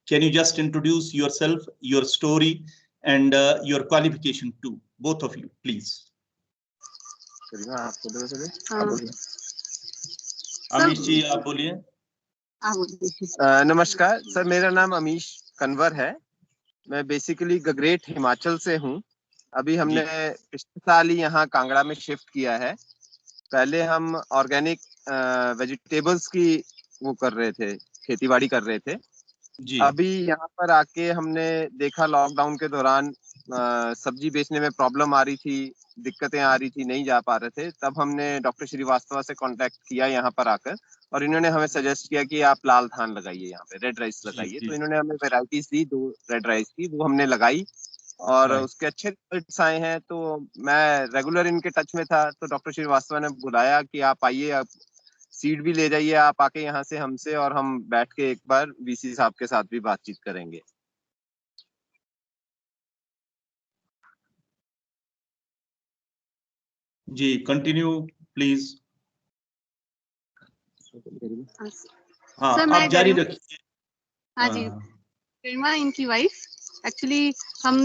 Can you just introduce yourself, your story, and your qualification too, both of you, please? Amish जी आप बोलिए। नमस्कार sir, मेरा नाम अमीश कन्वर है। मैं बेसिकली गगरेट हिमाचल से हूँ। अभी हमने पिछले साल ही यहाँ कांगड़ा में शिफ्ट किया है। पहले हम ऑर्गेनिक वेजिटेबल्स की वो कर रहे थे, खेतीबाड़ी कर रहे थे जी। अभी यहाँ पर आके हमने देखा लॉकडाउन के दौरान सब्जी बेचने में प्रॉब्लम आ रही थी, दिक्कतें आ रही थी, नहीं जा पा रहे थे। तब हमने डॉक्टर श्रीवास्तव से कांटेक्ट किया यहाँ पर आकर, और इन्होंने हमें सजेस्ट किया कि आप लाल धान लगाइए, यहाँ पे रेड राइस लगाइए। तो इन्होंने हमें वैरायटीज दी, 2 रेड राइस की, वो हमने लगाई और उसके अच्छे रिजल्ट्स आए हैं। तो मैं रेगुलर इनके टच में था, तो डॉक्टर श्रीवास्तव ने बुलाया कि आप आइए, आप सीड भी ले जाइए आप आके यहाँ से हमसे, और हम बैठ के एक बार वीसी साहब के साथ भी बातचीत करेंगे। जी कंटिन्यू प्लीज। हाँ सर, आप जारी रखिए। हाँ जी, गरिमा इनकी वाइफ। एक्चुअली हम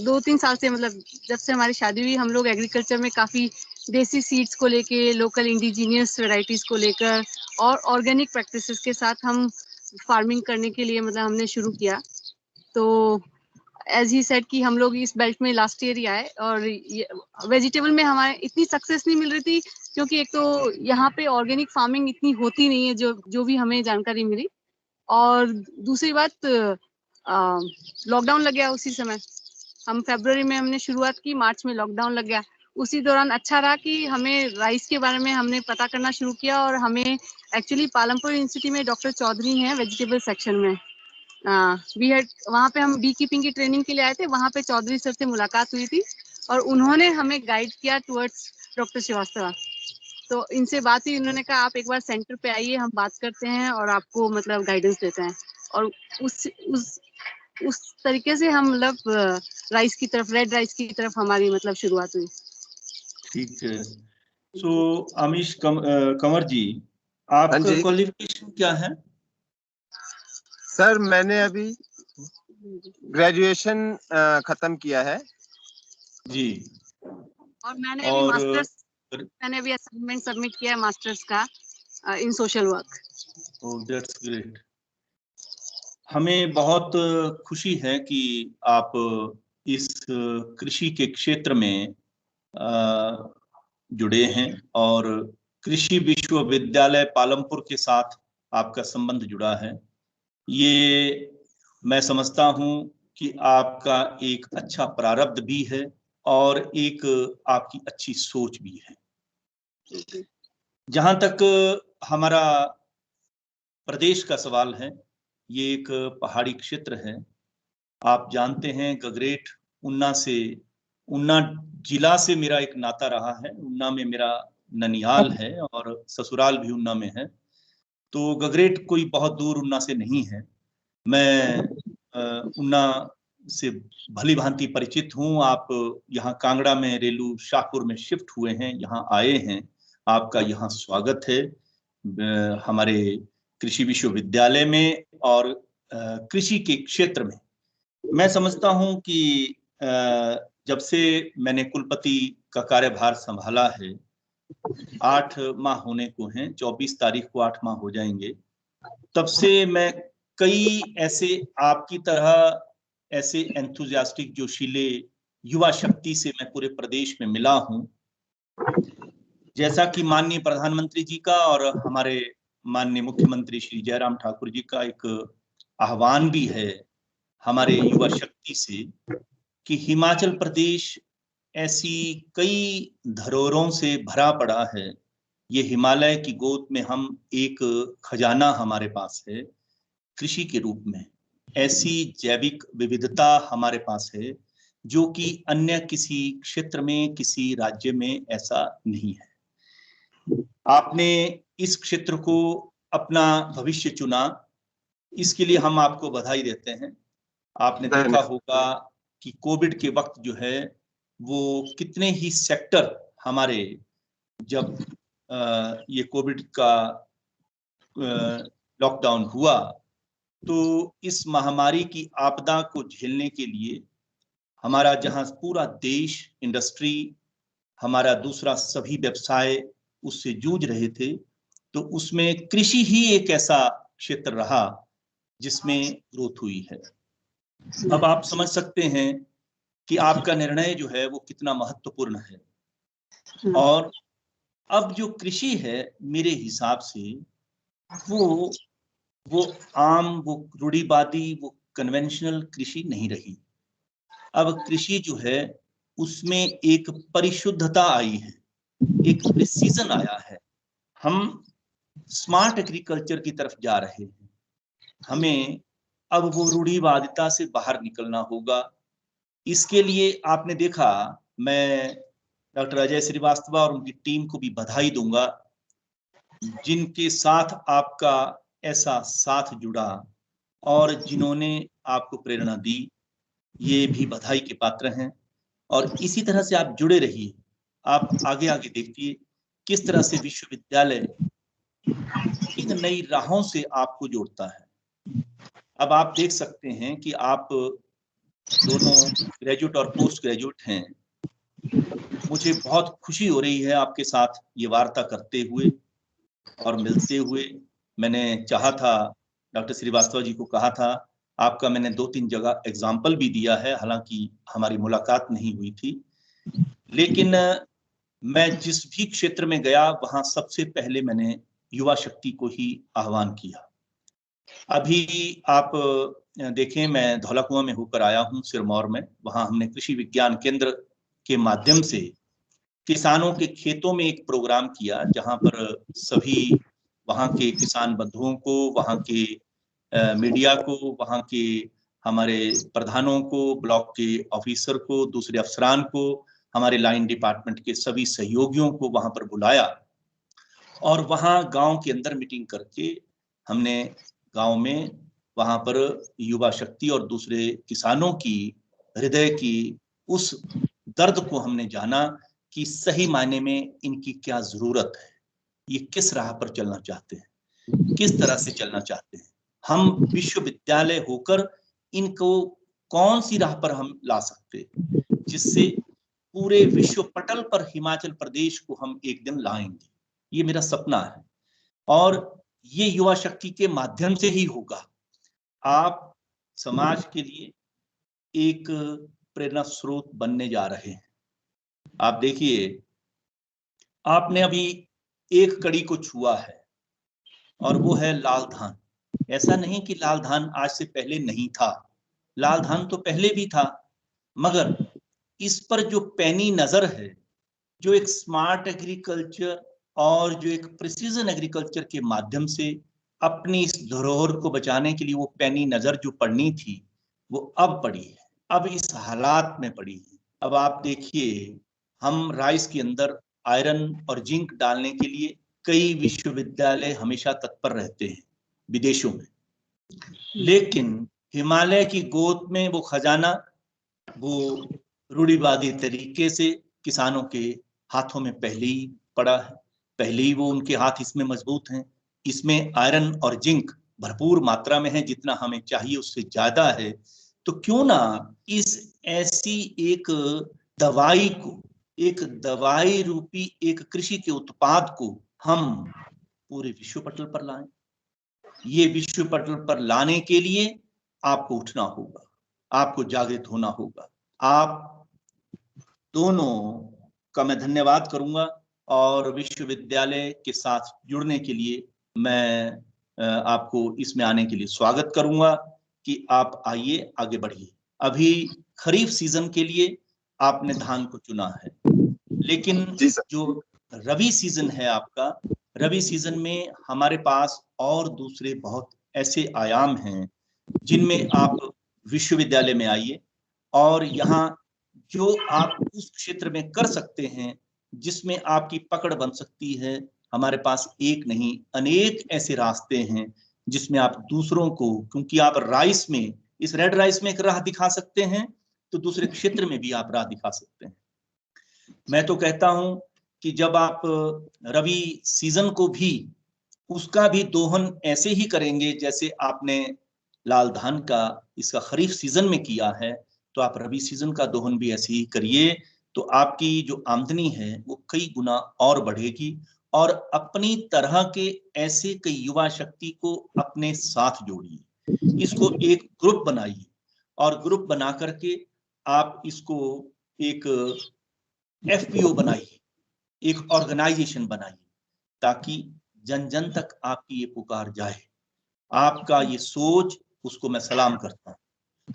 2-3 साल से, मतलब जब से हमारी शादी हुई, हम लोग एग्रीकल्चर में काफ़ी देसी सीड्स को लेके, लोकल इंडिजीनियस वैरायटीज़ को लेकर और ऑर्गेनिक प्रैक्टिसेस के साथ हम फार्मिंग करने के लिए मतलब हमने शुरू किया। तो एज ही सेड कि हम लोग इस बेल्ट में लास्ट ईयर ही आए, और वेजिटेबल में हमारे इतनी सक्सेस नहीं मिल रही थी, क्योंकि एक तो यहाँ पे ऑर्गेनिक फार्मिंग इतनी होती नहीं है, जो भी हमें जानकारी मिली। और दूसरी बात, लॉकडाउन लग गया उसी समय। हम फरवरी में हमने शुरुआत की, मार्च में लॉकडाउन लग गया। उसी दौरान अच्छा रहा कि हमें राइस के बारे में हमने पता करना शुरू किया, और हमें एक्चुअली पालमपुर यूनिवर्सिटी में डॉक्टर चौधरी हैं वेजिटेबल सेक्शन में, वहाँ पे हम बी कीपिंग की ट्रेनिंग के लिए आए थे। वहाँ पे चौधरी सर से मुलाकात हुई थी और उन्होंने हमें गाइड किया टुवर्ड्स डॉक्टर श्रीवास्तव। तो इनसे बात हुई, उन्होंने कहा आप एक बार सेंटर पे आइए, हम बात करते हैं और आपको मतलब गाइडेंस देते हैं। और उस तरीके से हम मतलब राइस की तरफ, रेड राइस की तरफ हमारी मतलब शुरुआत हुई। ठीक है। सो अमीश कंवर जी, आपका क्वालिफिकेशन क्या है? सर मैंने अभी ग्रेजुएशन खत्म किया है जी, और मैंने अभी मास्टर्स, मैंने अभी असाइनमेंट सबमिट किया है मास्टर्स का in social work. Oh that's great. हमें बहुत खुशी है कि आप इस कृषि के क्षेत्र में जुड़े हैं, और कृषि विश्वविद्यालय पालमपुर के साथ आपका संबंध जुड़ा है। ये मैं समझता हूँ कि आपका एक अच्छा प्रारब्ध भी है और एक आपकी अच्छी सोच भी है। जहाँ तक हमारा प्रदेश का सवाल है, ये एक पहाड़ी क्षेत्र है। आप जानते हैं गगरेट उन्ना जिला से मेरा एक नाता रहा है। उन्ना में मेरा ननिहाल है और ससुराल भी उन्ना में है। तो गगरेट कोई बहुत दूर उन्ना से नहीं है। मैं उन्ना से भली भांति परिचित हूँ। आप यहाँ कांगड़ा में रेलू शाहपुर में शिफ्ट हुए हैं, यहाँ आए हैं। आपका यहाँ स्वागत है हमारे कृषि विश्वविद्यालय में और कृषि के क्षेत्र में। मैं समझता हूं कि जब से मैंने कुलपति का कार्यभार संभाला है, 8 माह होने को हैं, 24 तारीख को 8 माह हो जाएंगे, तब से मैं कई ऐसे आपकी तरह ऐसे एंथुजियास्टिक जोशीले युवा शक्ति से मैं पूरे प्रदेश में मिला हूं। जैसा कि माननीय प्रधानमंत्री जी का और हमारे माननीय मुख्यमंत्री श्री जयराम ठाकुर जी का एक आह्वान भी है हमारे युवा शक्ति से कि हिमाचल प्रदेश ऐसी कई धरोहरों से भरा पड़ा है। ये हिमालय की गोद में हम एक खजाना हमारे पास है कृषि के रूप में। ऐसी जैविक विविधता हमारे पास है जो कि अन्य किसी क्षेत्र में, किसी राज्य में ऐसा नहीं है। आपने इस क्षेत्र को अपना भविष्य चुना, इसके लिए हम आपको बधाई देते हैं। आपने देखा होगा कि कोविड के वक्त जो है वो कितने ही सेक्टर हमारे, जब ये कोविड का लॉकडाउन हुआ तो इस महामारी की आपदा को झेलने के लिए हमारा जहां पूरा देश, इंडस्ट्री, हमारा दूसरा सभी व्यवसाय उससे जूझ रहे थे, तो उसमें कृषि ही एक ऐसा क्षेत्र रहा जिसमें ग्रोथ हुई है। अब आप समझ सकते हैं कि आपका निर्णय जो है वो कितना महत्वपूर्ण है। और अब जो कृषि है मेरे हिसाब से वो आम, वो रूढ़िवादी, वो कन्वेंशनल कृषि नहीं रही। अब कृषि जो है उसमें एक परिशुद्धता आई है, एक प्रिसीजन आया है। हम स्मार्ट एग्रीकल्चर की तरफ जा रहे हैं। हमें अब वो रूढ़िवादिता से बाहर निकलना होगा। इसके लिए आपने देखा, मैं डॉक्टर अजय श्रीवास्तव और उनकी टीम को भी बधाई दूंगा, जिनके साथ आपका ऐसा साथ जुड़ा और जिन्होंने आपको प्रेरणा दी, ये भी बधाई के पात्र हैं। और इसी तरह से आप जुड़े रहिए। आप आगे आगे देखिए किस तरह से विश्वविद्यालय इन नई राहों से आपको जोड़ता है। अब आप देख सकते हैं कि आप दोनों ग्रेजुएट और पोस्ट ग्रेजुएट हैं। मुझे बहुत खुशी हो रही है आपके साथ ये वार्ता करते हुए और मिलते हुए। मैंने चाहा था, डॉक्टर श्रीवास्तव जी को कहा था, आपका मैंने 2-3 जगह एग्जाम्पल भी दिया है, हालांकि हमारी मुलाकात नहीं हुई थी, लेकिन मैं जिस भी क्षेत्र में गया वहां सबसे पहले मैंने युवा शक्ति को ही आह्वान किया। अभी आप देखें, मैं धौलाकुआं में होकर आया हूं, सिरमौर में। वहां हमने कृषि विज्ञान केंद्र के माध्यम से किसानों के खेतों में एक प्रोग्राम किया, जहां पर सभी वहां के किसान बंधुओं को, वहां के मीडिया को, वहां के हमारे प्रधानों को, ब्लॉक के ऑफिसर को, दूसरे अफसरान को, हमारे लाइन डिपार्टमेंट के सभी सहयोगियों को वहां पर बुलाया और वहां गांव के अंदर मीटिंग करके हमने गांव में वहां पर युवा शक्ति और दूसरे किसानों की हृदय की उस दर्द को हमने जाना कि सही मायने में इनकी क्या जरूरत है, ये किस राह पर चलना चाहते हैं, किस तरह से चलना चाहते हैं, हम विश्वविद्यालय होकर इनको कौन सी राह पर हम ला सकते हैं जिससे पूरे विश्व पटल पर हिमाचल प्रदेश को हम एक दिन लाएंगे। ये मेरा सपना है और ये युवा शक्ति के माध्यम से ही होगा। आप समाज के लिए एक प्रेरणा स्रोत बनने जा रहे हैं। आप देखिए, आपने अभी एक कड़ी को छुआ है और वो है लाल धान। ऐसा नहीं कि लाल धान आज से पहले नहीं था, लाल धान तो पहले भी था, मगर इस पर जो पैनी नजर है, जो एक स्मार्ट एग्रीकल्चर और जो एक प्रिसीजन एग्रीकल्चर के माध्यम से अपनी इस धरोहर को बचाने के लिए वो पैनी नजर जो पड़नी थी, वो अब पड़ी है, अब इस हालात में पड़ी है। अब आप देखिए, हम राइस के अंदर आयरन और जिंक डालने के लिए कई विश्वविद्यालय हमेशा तत्पर रहते हैं विदेशों में, लेकिन हिमालय की गोद में वो खजाना वो रूढ़िवादी तरीके से किसानों के हाथों में पहले ही पड़ा है, पहले ही वो उनके हाथ इसमें मजबूत हैं। इसमें आयरन और जिंक भरपूर मात्रा में है, जितना हमें चाहिए उससे ज्यादा है। तो क्यों ना इस ऐसी एक दवाई को, एक दवाई रूपी एक कृषि के उत्पाद को हम पूरे विश्व पटल पर लाएं। ये विश्व पटल पर लाने के लिए आपको उठना होगा, आपको जागृत होना होगा। आप दोनों का मैं धन्यवाद करूंगा और विश्वविद्यालय के साथ जुड़ने के लिए मैं आपको इसमें आने के लिए स्वागत करूंगा कि आप आइए, आगे बढ़िए। अभी खरीफ सीजन के लिए आपने धान को चुना है, लेकिन जो रबी सीजन है आपका, रबी सीजन में हमारे पास और दूसरे बहुत ऐसे आयाम हैं जिनमें आप विश्वविद्यालय में आइए और यहाँ जो आप उस क्षेत्र में कर सकते हैं जिसमें आपकी पकड़ बन सकती है, हमारे पास एक नहीं अनेक ऐसे रास्ते हैं जिसमें आप दूसरों को, क्योंकि आप राइस में, इस रेड राइस में एक राह दिखा सकते हैं, तो दूसरे क्षेत्र में भी आप राह दिखा सकते हैं। मैं तो कहता हूं कि जब आप रबी सीजन को भी, उसका भी दोहन ऐसे ही करेंगे जैसे आपने लाल धान का इसका खरीफ सीजन में किया है, तो आप रबी सीजन का दोहन भी ऐसे ही करिए, तो आपकी जो आमदनी है वो कई गुना और बढ़ेगी। और अपनी तरह के ऐसे कई युवा शक्ति को अपने साथ जोड़िए, इसको एक ग्रुप बनाइए, और ग्रुप बना करके आप इसको एक FPO बनाइए, एक ऑर्गेनाइजेशन बनाइए, ताकि जन जन तक आपकी ये पुकार जाए। आपका ये सोच, उसको मैं सलाम करता हूँ।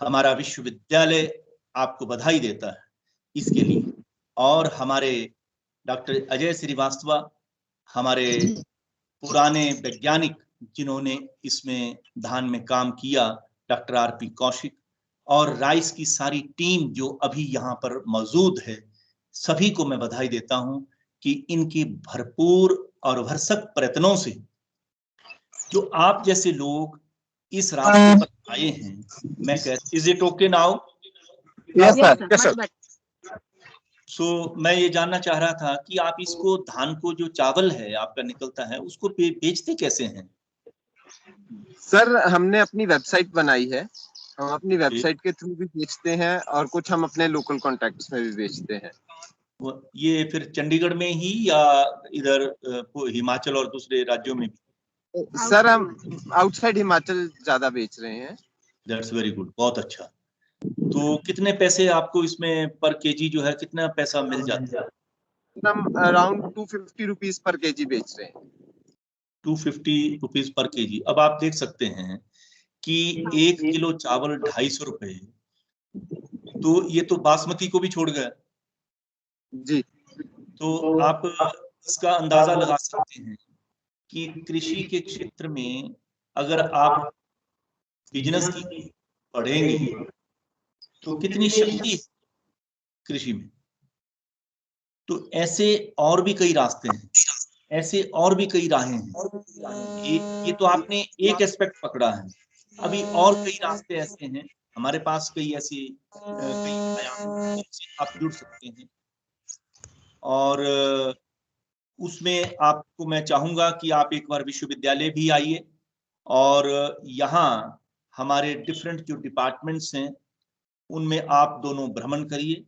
हमारा विश्वविद्यालय आपको बधाई देता है इसके लिए। और हमारे डॉक्टर अजय श्रीवास्तव, हमारे पुराने वैज्ञानिक जिन्होंने इसमें धान में काम किया, डॉक्टर RP कौशिक, और राइस की सारी टीम जो अभी यहाँ पर मौजूद है, सभी को मैं बधाई देता हूं कि इनकी भरपूर और भरसक प्रयत्नों से जो आप जैसे लोग इस रास्ते पर आए हैं, मैं कहता, is it okay now? Yes sir, yes sir. So मैं ये जानना चाह रहा था कि आप इसको, धान को जो चावल है आपका निकलता है, उसको बेचते कैसे हैं? सर हमने अपनी वेबसाइट बनाई है, हम अपनी वेबसाइट के थ्रू भी बेचते हैं और कुछ हम अपने लोकल कॉन्टैक्ट्स में भी बेचते हैं। ये फिर चंडीगढ़ में ही या इधर हिमाचल और दूसरे राज्यों में भी? सर हम आउटसाइड हिमाचल ज्यादा बेच रहे हैं। दैट्स वेरी गुड, बहुत अच्छा। तो कितने पैसे आपको इसमें पर केजी जो है, कितना पैसा मिल जाता है? हम अराउंड 250 रुपीज पर केजी बेच रहे हैं। 250 रुपीज पर केजी। अब आप देख सकते हैं कि 1 किलो चावल 250 रुपए, तो ये तो बासमती को भी छोड़ गया जी। तो आप इसका अंदाजा लगा सकते हैं कि कृषि के क्षेत्र में अगर आप बिजनेस की पढ़ेंगे तो कितनी शक्ति है कृषि में। तो ऐसे और भी कई रास्ते हैं, ऐसे और भी कई राहें हैं। ये तो आपने एक एस्पेक्ट पकड़ा है, अभी और कई रास्ते ऐसे हैं हमारे पास, कई ऐसे कई आयाम जिनसे आप जुड़ सकते हैं। और उसमें आपको मैं चाहूंगा कि आप एक बार विश्वविद्यालय भी आइए, और यहाँ हमारे डिफरेंट जो डिपार्टमेंट्स हैं उनमें आप दोनों भ्रमण करिए।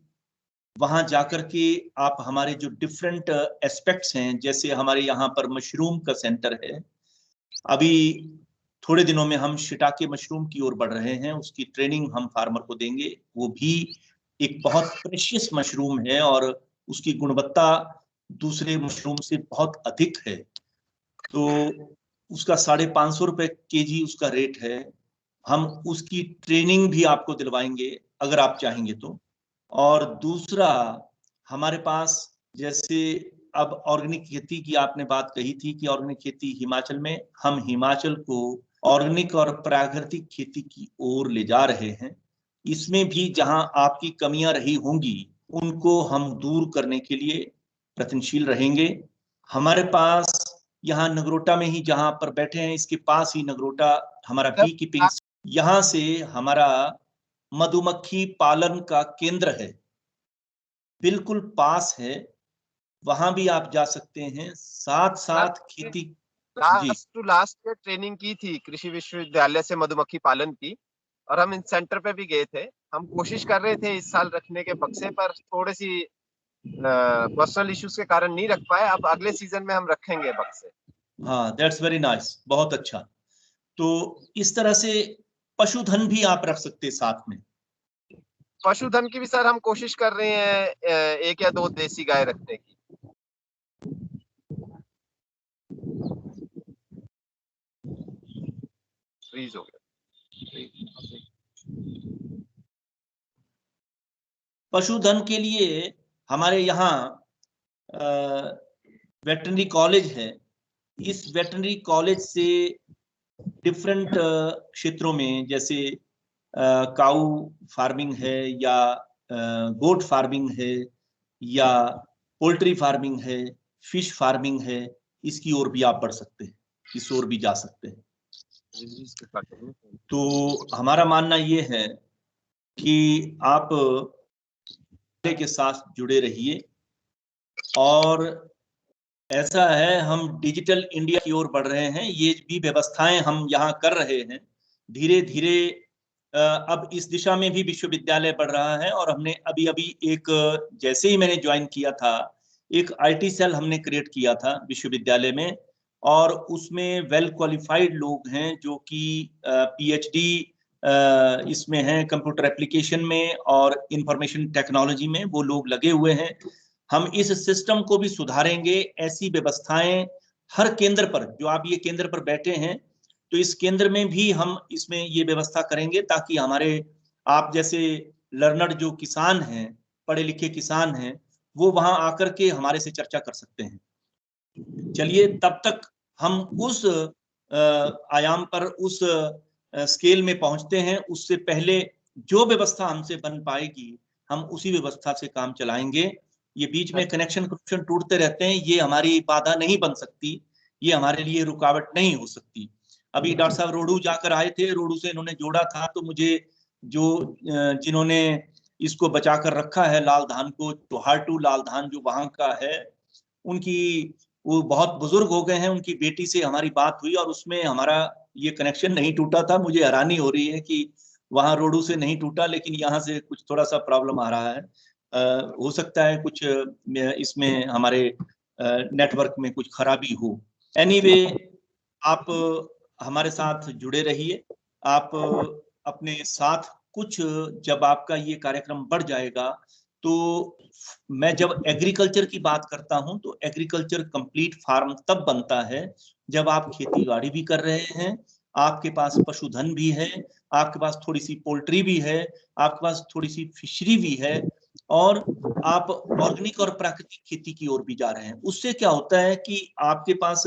वहां जाकर के आप हमारे जो डिफरेंट एस्पेक्ट्स हैं, जैसे हमारे यहाँ पर मशरूम का सेंटर है, अभी थोड़े दिनों में हम शिटाके मशरूम की ओर बढ़ रहे हैं, उसकी ट्रेनिंग हम फार्मर को देंगे। वो भी एक बहुत प्रेशियस मशरूम है और उसकी गुणवत्ता दूसरे मशरूम से बहुत अधिक है। तो उसका 550 रुपए केजी उसका रेट है। हम उसकी ट्रेनिंग भी आपको दिलवाएंगे अगर आप चाहेंगे तो। और दूसरा, हमारे पास जैसे अब ऑर्गेनिक खेती की आपने बात कही थी कि ऑर्गेनिक खेती हिमाचल में, हम हिमाचल को ऑर्गेनिक और प्राकृतिक खेती की ओर ले जा रहे हैं। इसमें भी जहां आपकी कमियां रही होंगी उनको हम दूर करने के लिए प्रयत्नशील रहेंगे। हमारे पास यहाँ नगरोटा में ही, जहां पर बैठे हैं इसके पास ही नगरोटा हमारा बी कीपिंग, यहाँ से हमारा मधुमक्खी पालन का केंद्र है, बिल्कुल पास है, वहां भी आप जा सकते हैं। साथ साथ खेती लास्ट टू लास्ट में ट्रेनिंग की थी कृषि विश्वविद्यालय से मधुमक्खी पालन की, और हम इन सेंटर पे भी गए थे। हम कोशिश कर रहे थे इस साल रखने के बक्से पर, थोड़ी सी पर्सनल इश्यूज के कारण नहीं रख पाए। अब अगले सीजन में हम रखेंगे बक्से। हाँ, दैट्स वेरी नाइस, बहुत अच्छा। तो इस तरह से पशुधन भी आप रख सकते साथ में। पशुधन की भी सर हम कोशिश कर रहे हैं 1 या 2 देसी गाय रखने की। फ्रीज हो गया। पशुधन के लिए हमारे यहाँ वेटरनरी कॉलेज है। इस वेटरनरी कॉलेज से डिफरेंट क्षेत्रों में, जैसे काऊ फार्मिंग है या गोट फार्मिंग है या पोल्ट्री फार्मिंग है, फिश फार्मिंग है, इसकी ओर भी आप बढ़ सकते हैं, इस ओर भी जा सकते हैं। तो हमारा मानना ये है कि आप के साथ जुड़े रहिए। और ऐसा है, हम डिजिटल इंडिया की ओर बढ़ रहे हैं, ये भी व्यवस्थाएं हम यहाँ कर रहे हैं। धीरे धीरे अब इस दिशा में भी विश्वविद्यालय बढ़ रहा है। और हमने अभी एक, जैसे ही मैंने ज्वाइन किया था, एक IT सेल हमने क्रिएट किया था विश्वविद्यालय में, और उसमें वेल क्वालिफाइड लोग हैं जो कि PhD इसमें हैं, कंप्यूटर एप्लीकेशन में और इंफॉर्मेशन टेक्नोलॉजी में वो लोग लगे हुए हैं। हम इस सिस्टम को भी सुधारेंगे। ऐसी व्यवस्थाएं हर केंद्र पर, जो आप ये केंद्र पर बैठे हैं, तो इस केंद्र में भी हम इसमें ये व्यवस्था करेंगे ताकि हमारे आप जैसे लर्नर जो किसान हैं, पढ़े लिखे किसान हैं, वो वहां आकर के हमारे से चर्चा कर सकते हैं। चलिए, तब तक हम उस आयाम पर, उस स्केल में पहुंचते हैं। उससे पहले जो व्यवस्था हमसे बन पाएगी, हम उसी व्यवस्था से काम चलाएंगे। ये बीच में कनेक्शन टूटते रहते हैं, ये हमारी बाधा नहीं बन सकती, ये हमारे लिए रुकावट नहीं हो सकती। अभी डॉक्टर साहब रोडू जाकर आए थे, रोडू से इन्होंने जोड़ा था, तो मुझे जो जिन्होंने इसको बचा कर रखा है लाल धान को, टोहाटू लाल धान जो वहां का है, उनकी, वो बहुत बुजुर्ग हो गए हैं, उनकी बेटी से हमारी बात हुई और उसमें हमारा ये कनेक्शन नहीं टूटा था। मुझे हैरानी हो रही है कि वहां रोडू से नहीं टूटा, लेकिन यहाँ से कुछ थोड़ा सा प्रॉब्लम आ रहा है। हो सकता है कुछ इसमें हमारे नेटवर्क में कुछ खराबी हो। एनीवे, आप हमारे साथ जुड़े रहिए। आप अपने साथ कुछ, जब आपका ये कार्यक्रम बढ़ जाएगा, तो मैं जब एग्रीकल्चर की बात करता हूं, तो एग्रीकल्चर कंप्लीट फार्म तब बनता है जब आप खेती बाड़ी भी कर रहे हैं, आपके पास पशुधन भी है, आपके पास थोड़ी सी पोल्ट्री भी है, आपके पास थोड़ी सी फिशरी भी है, और आप ऑर्गेनिक और प्राकृतिक खेती की ओर भी जा रहे हैं। उससे क्या होता है कि आपके पास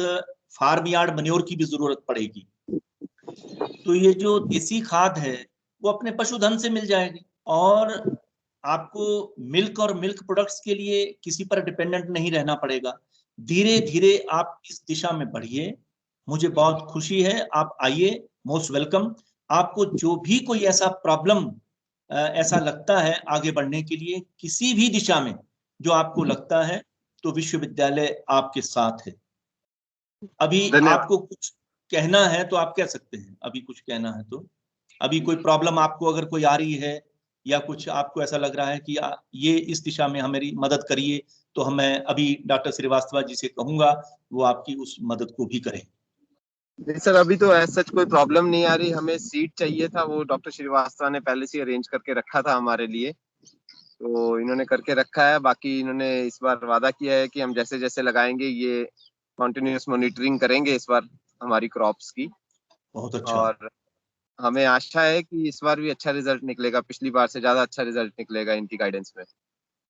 फार्म यार्ड मैन्योर की भी जरूरत पड़ेगी, तो ये जो देसी खाद है वो अपने पशुधन से मिल जाएगी, और आपको मिल्क और मिल्क प्रोडक्ट्स के लिए किसी पर डिपेंडेंट नहीं रहना पड़ेगा। धीरे धीरे आप इस दिशा में बढ़िए। मुझे बहुत खुशी है, आप आइए, मोस्ट वेलकम। आपको जो भी कोई ऐसा प्रॉब्लम ऐसा लगता है आगे बढ़ने के लिए किसी भी दिशा में, जो आपको लगता है, तो विश्वविद्यालय आपके साथ है। अभी आपको कुछ कहना है तो आप कह सकते हैं, अभी कुछ कहना है तो। अभी कोई प्रॉब्लम आपको अगर कोई आ रही है, या कुछ आपको ऐसा लग रहा है कि ये इस दिशा में हमारी मदद करिए, तो मैं अभी डॉक्टर श्रीवास्तव जी से कहूंगा, वो आपकी उस मदद को भी करें। नहीं सर, अभी तो ऐसा कोई प्रॉब्लम नहीं आ रही। हमें सीट चाहिए था, वो डॉक्टर श्रीवास्तव ने पहले से अरेंज करके रखा था हमारे लिए, तो इन्होंने करके रखा है। बाकी इन्होंने इस बार वादा किया है कि हम जैसे जैसे लगाएंगे ये कॉन्टिन्यूस मॉनिटरिंग करेंगे इस बार हमारी क्रॉप्स की। बहुत अच्छा। और हमें आशा है कि इस बार भी अच्छा रिजल्ट निकलेगा, पिछली बार से ज्यादा अच्छा रिजल्ट निकलेगा इनकी गाइडेंस में।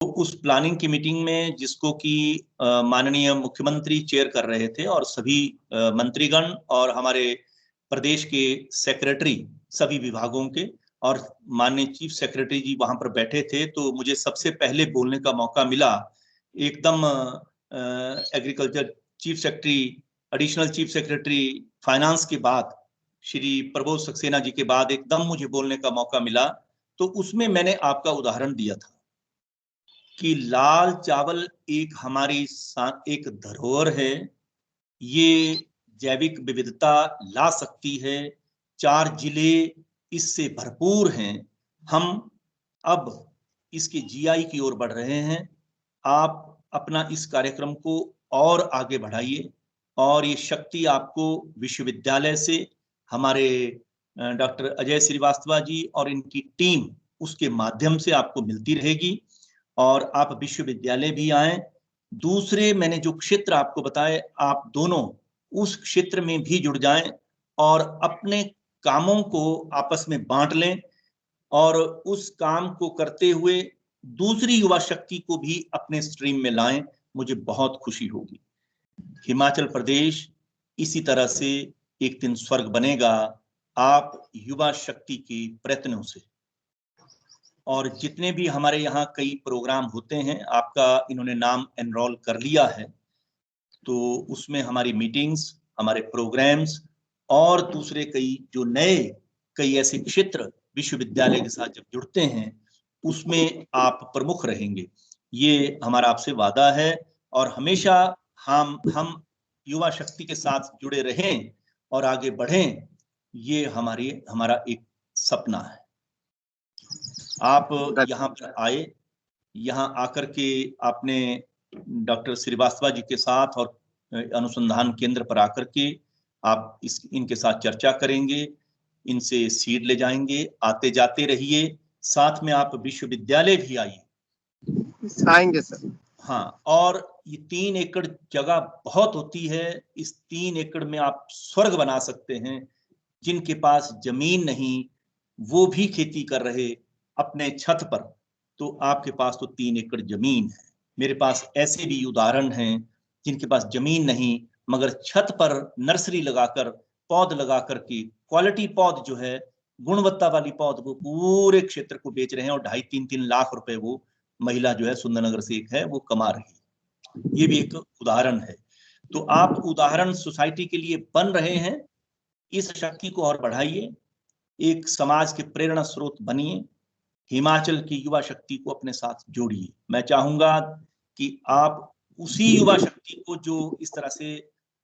तो उस प्लानिंग की मीटिंग में, जिसको कि माननीय मुख्यमंत्री चेयर कर रहे थे, और सभी मंत्रीगण और हमारे प्रदेश के सेक्रेटरी सभी विभागों के, और माननीय चीफ सेक्रेटरी जी वहां पर बैठे थे, तो मुझे सबसे पहले बोलने का मौका मिला। एकदम agriculture chief secretary, additional chief secretary finance के बाद, श्री प्रबोध सक्सेना जी के बाद एकदम मुझे बोलने का मौका मिला। तो उसमें मैंने आपका उदाहरण दिया था कि लाल चावल एक हमारी एक धरोहर है, ये जैविक विविधता ला सकती है, 4 जिले इससे भरपूर हैं। हम अब इसके GI की ओर बढ़ रहे हैं। आप अपना इस कार्यक्रम को और आगे बढ़ाइए, और ये शक्ति आपको विश्वविद्यालय से, हमारे डॉक्टर अजय श्रीवास्तव जी और इनकी टीम, उसके माध्यम से आपको मिलती रहेगी। और आप विश्वविद्यालय भी आए। दूसरे मैंने जो क्षेत्र आपको बताए, आप दोनों उस क्षेत्र में भी जुड़ जाएं और अपने कामों को आपस में बांट लें, और उस काम को करते हुए दूसरी युवा शक्ति को भी अपने स्ट्रीम में लाएं। मुझे बहुत खुशी होगी। हिमाचल प्रदेश इसी तरह से एक दिन स्वर्ग बनेगा, आप युवा शक्ति के प्रयत्नों से। और जितने भी हमारे यहाँ कई प्रोग्राम होते हैं, आपका इन्होंने नाम एनरोल कर लिया है, तो उसमें हमारी मीटिंग्स, हमारे प्रोग्राम्स और दूसरे कई ऐसे क्षेत्र विश्वविद्यालय के साथ जब जुड़ते हैं, उसमें आप प्रमुख रहेंगे। ये हमारा आपसे वादा है, और हमेशा हम युवा शक्ति के साथ जुड़े रहें और आगे बढ़ें। ये हमारा एक सपना है। आप यहाँ पर आए, यहाँ आकर के आपने डॉक्टर श्रीवास्तव जी के साथ और अनुसंधान केंद्र पर आकर के आप इनके साथ चर्चा करेंगे, इनसे सीड ले जाएंगे, आते जाते रहिए, साथ में आप विश्वविद्यालय भी आइए। आएंगे सर। हाँ, और ये 3 एकड़ जगह बहुत होती है, इस 3 एकड़ में आप स्वर्ग बना सकते हैं। जिनके पास जमीन नहीं वो भी खेती कर रहे अपने छत पर, तो आपके पास तो 3 एकड़ जमीन है। मेरे पास ऐसे भी उदाहरण हैं जिनके पास जमीन नहीं मगर छत पर नर्सरी लगाकर, पौध लगाकर के क्वालिटी पौध जो है, गुणवत्ता वाली पौध, वो पूरे क्षेत्र को बेच रहे हैं और 2.5-3 लाख रुपए वो महिला जो है सुंदरनगर से एक है वो कमा रही है। ये भी एक उदाहरण है। तो आप उदाहरण सोसाइटी के लिए बन रहे हैं, इस शक्ति को और बढ़ाइए, एक समाज के प्रेरणा स्रोत बनिए, हिमाचल की युवा शक्ति को अपने साथ जोड़िए। मैं चाहूंगा कि आप उसी युवा शक्ति को जो इस तरह से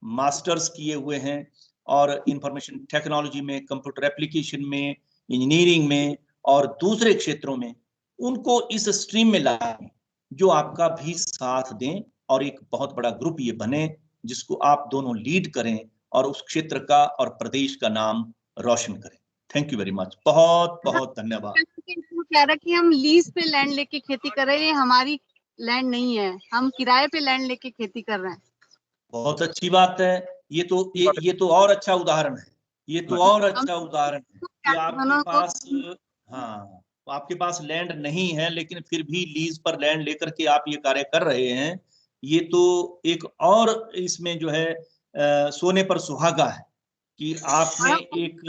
मास्टर्स किए हुए हैं और इंफॉर्मेशन टेक्नोलॉजी में, कंप्यूटर एप्लीकेशन में, इंजीनियरिंग में और दूसरे क्षेत्रों में, उनको इस स्ट्रीम में लाएं जो आपका भी साथ दें और एक बहुत बड़ा ग्रुप ये बने जिसको आप दोनों लीड करें और उस क्षेत्र का और प्रदेश का नाम रोशन करें। थैंक यू वेरी मच, बहुत बहुत धन्यवाद। कह रहा कि हम लीज पे लैंड लेके खेती कर रहे हैं, हमारी लैंड नहीं है, हम किराए पे लैंड लेके खेती कर रहे हैं। बहुत अच्छी बात है। ये तो और अच्छा उदाहरण है, ये तो और अच्छा उदाहरण है कि आपके पास, हाँ, आपके पास लैंड नहीं है लेकिन फिर भी लीज पर लैंड लेकर के आप ये कार्य कर रहे हैं। ये तो एक और इसमें जो है सोने पर सुहागा है कि आपने एक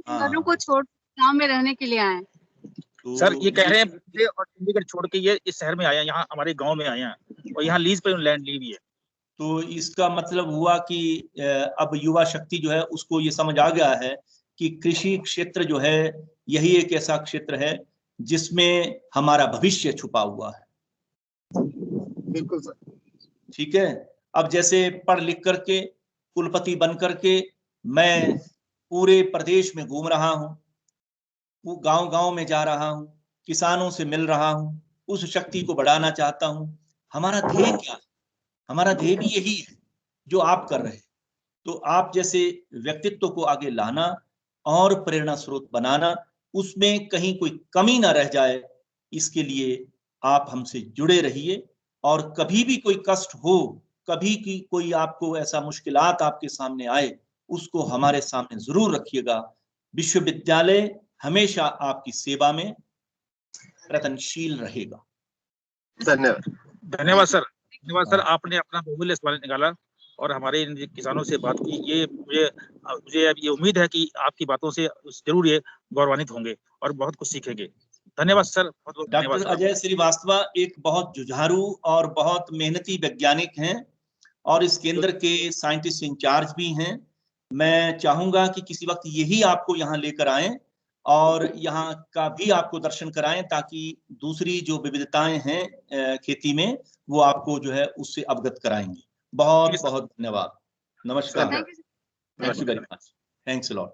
घरों को छोड़ गांव में रहने के लिए आए। तो सर ये कह रहे हैं और चंडीगढ़ छोड़ के ये इस शहर में आया, यहाँ हमारे गांव में आया और यहाँ लीज पे लैंड ली हुई है। तो इसका मतलब हुआ कि अब युवा शक्ति जो है उसको ये समझ आ गया है कि कृषि क्षेत्र जो है यही एक ऐसा क्षेत्र है जिसमें हमारा भविष्य छुपा हुआ है। बिल्कुल सर। ठीक है, अब जैसे पढ़ लिख करके कुलपति बन करके मैं पूरे प्रदेश में घूम रहा हूँ, वो गांव-गांव में जा रहा हूँ, किसानों से मिल रहा हूँ, उस शक्ति को बढ़ाना चाहता हूँ। हमारा ध्येय क्या है? हमारा ध्येय भी यही है जो आप कर रहे हैं। तो आप जैसे व्यक्तित्व को आगे लाना और प्रेरणा स्रोत बनाना, उसमें कहीं कोई कमी ना रह जाए, इसके लिए आप हमसे जुड़े रहिए। और कभी भी कोई कष्ट हो, कभी की कोई आपको ऐसा मुश्किलात आपके सामने आए, उसको हमारे सामने जरूर रखिएगा। विश्वविद्यालय हमेशा आपकी सेवा में प्रयत्नशील रहेगा। धन्यवाद। धन्यवाद सर, धन्यवाद सर, आपने अपना बहुमूल्य समय निकाला और हमारे किसानों से बात की। ये मुझे अब ये उम्मीद है कि आपकी बातों से जरूर ये गौरवान्वित होंगे और बहुत कुछ सीखेंगे। धन्यवाद सर। डॉक्टर अजय श्रीवास्तव एक बहुत जुझारू और बहुत मेहनती वैज्ञानिक हैं और इस केंद्र के साइंटिस्ट इंचार्ज भी हैं। मैं चाहूंगा कि किसी वक्त यही आपको यहाँ लेकर आएं और यहाँ का भी आपको दर्शन कराएं ताकि दूसरी जो विविधताएं हैं खेती में वो आपको जो है उससे अवगत कराएंगे। बहुत बहुत धन्यवाद। नमस्कार। Thank you. Thank you very much. Thanks a lot.